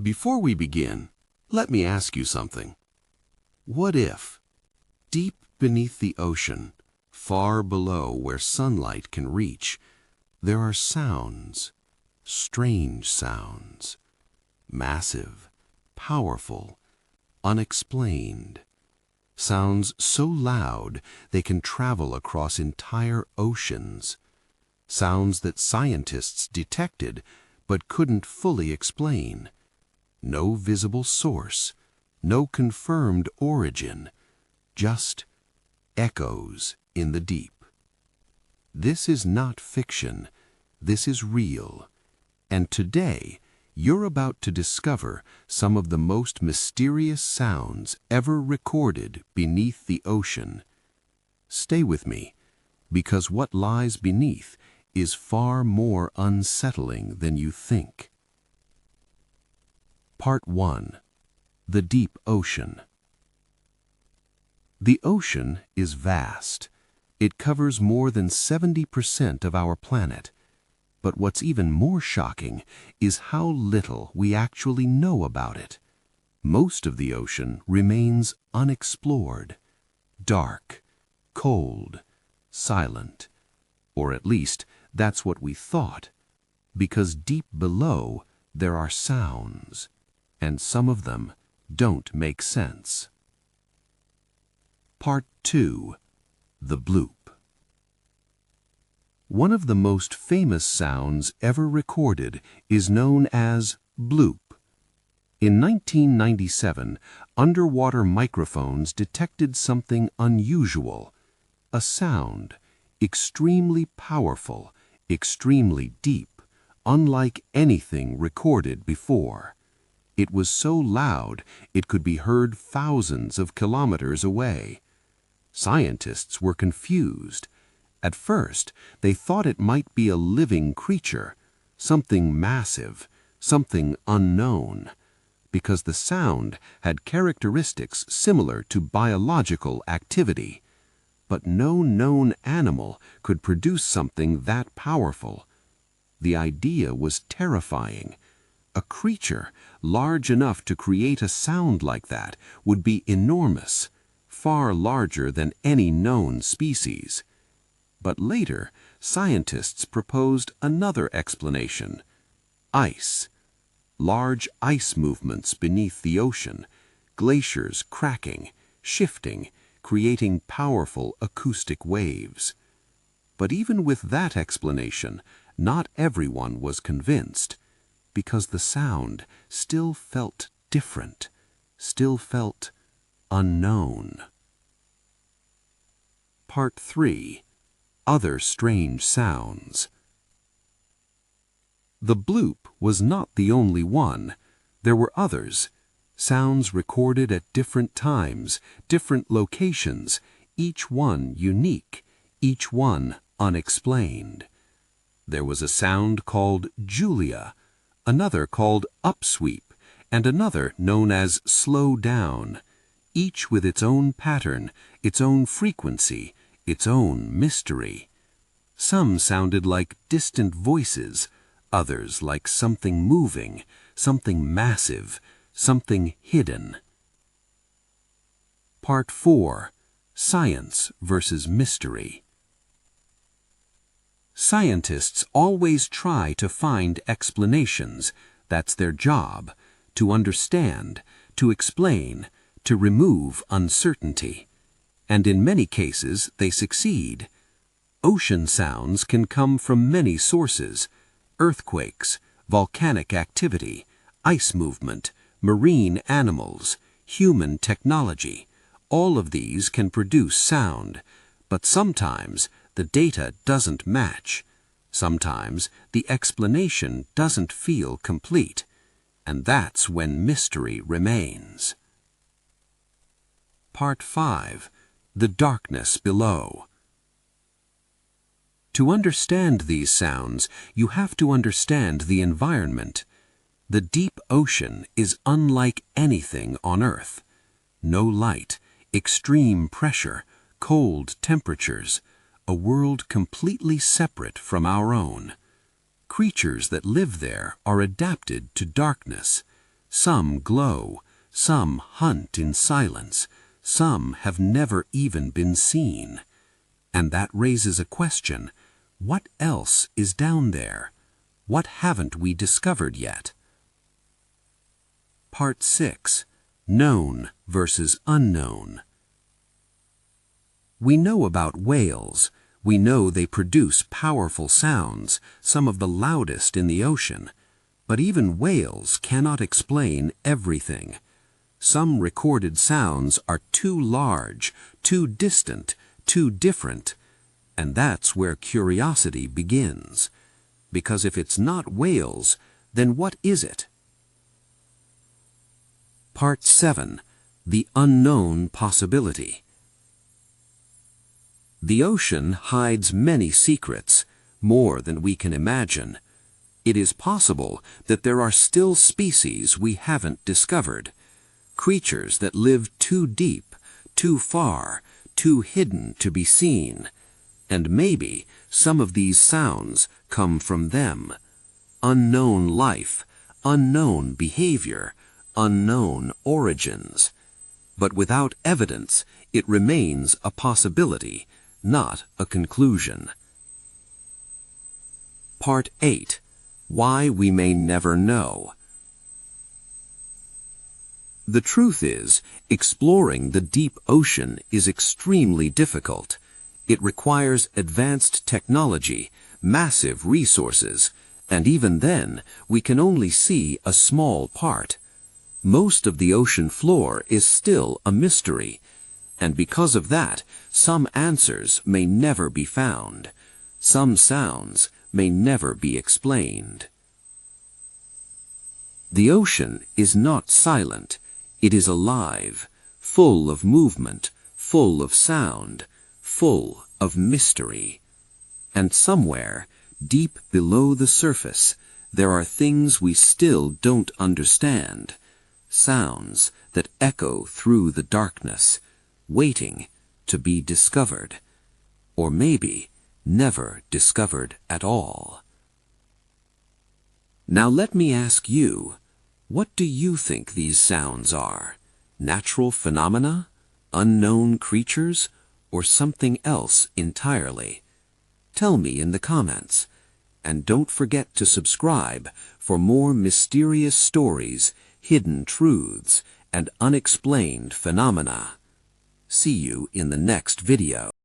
Before we begin, let me ask you something. What if, deep beneath the ocean, far below where sunlight can reach, there are sounds, strange sounds, massive, powerful, unexplained, sounds so loud they can travel across entire oceans, sounds that scientists detected but couldn't fully explain. No visible source, no confirmed origin, just echoes in the deep. This is not fiction, this is real, and today you're about to discover some of the most mysterious sounds ever recorded beneath the ocean. Stay with me, because what lies beneath is far more unsettling than you think. Part 1. The Deep Ocean. The ocean is vast. It covers more than 70% of our planet. But what's even more shocking is how little we actually know about it. Most of the ocean remains unexplored, dark, cold, silent. Or at least, that's what we thought. Because deep below, there are sounds, and some of them don't make sense. Part 2. The Bloop. One of the most famous sounds ever recorded is known as bloop. In 1997, underwater microphones detected something unusual, a sound, extremely powerful, extremely deep, unlike anything recorded before. It was so loud it could be heard thousands of kilometers away. Scientists were confused. At first, they thought it might be a living creature, something massive, something unknown, because the sound had characteristics similar to biological activity. But no known animal could produce something that powerful. The idea was terrifying. A creature large enough to create a sound like that would be enormous, far larger than any known species. But later, scientists proposed another explanation: ice. Large ice movements beneath the ocean, glaciers cracking, shifting, creating powerful acoustic waves. But even with that explanation, not everyone was convinced, because the sound still felt different, still felt unknown. Part 3. Other strange sounds. The bloop was not the only one. There were others, sounds recorded at different times, different locations, each one unique, each one unexplained. There was a sound called Julia, another called upsweep, and another known as slow down, each with its own pattern, its own frequency, its own mystery. Some sounded like distant voices, others like something moving, something massive, something hidden. Part 4. Science versus Mystery. Scientists always try to find explanations. That's their job, to understand, to explain, to remove uncertainty. And in many cases, they succeed. Ocean sounds can come from many sources: earthquakes, volcanic activity, ice movement, marine animals, human technology. All of these can produce sound, but sometimes the data doesn't match. Sometimes the explanation doesn't feel complete, and that's when mystery remains. Part 5. The Darkness Below. To understand these sounds, you have to understand the environment. The deep ocean is unlike anything on Earth. No light, extreme pressure, cold temperatures, a world completely separate from our own. Creatures that live there are adapted to darkness. Some glow, some hunt in silence, some have never even been seen. And that raises a question. What else is down there? What haven't we discovered yet? Part 6. Known versus unknown. We know about whales. We know they produce powerful sounds, some of the loudest in the ocean. But even whales cannot explain everything. Some recorded sounds are too large, too distant, too different. And that's where curiosity begins. Because if it's not whales, then what is it? Part 7. The unknown possibility. The ocean hides many secrets, more than we can imagine. It is possible that there are still species we haven't discovered, creatures that live too deep, too far, too hidden to be seen. And maybe some of these sounds come from them. Unknown life, unknown behavior, unknown origins. But without evidence, it remains a possibility, not a conclusion. Part 8. Why we may never know. The truth is, exploring the deep ocean is extremely difficult. It requires advanced technology, massive resources, and even then, we can only see a small part. Most of the ocean floor is still a mystery, and because of that, some answers may never be found. Some sounds may never be explained. The ocean is not silent. It is alive, full of movement, full of sound, full of mystery. And somewhere, deep below the surface, there are things we still don't understand. Sounds that echo through the darkness, waiting to be discovered. Or maybe never discovered at all. Now let me ask you, what do you think these sounds are? Natural phenomena? Unknown creatures? Or something else entirely? Tell me in the comments. And don't forget to subscribe for more mysterious stories, hidden truths, and unexplained phenomena. See you in the next video.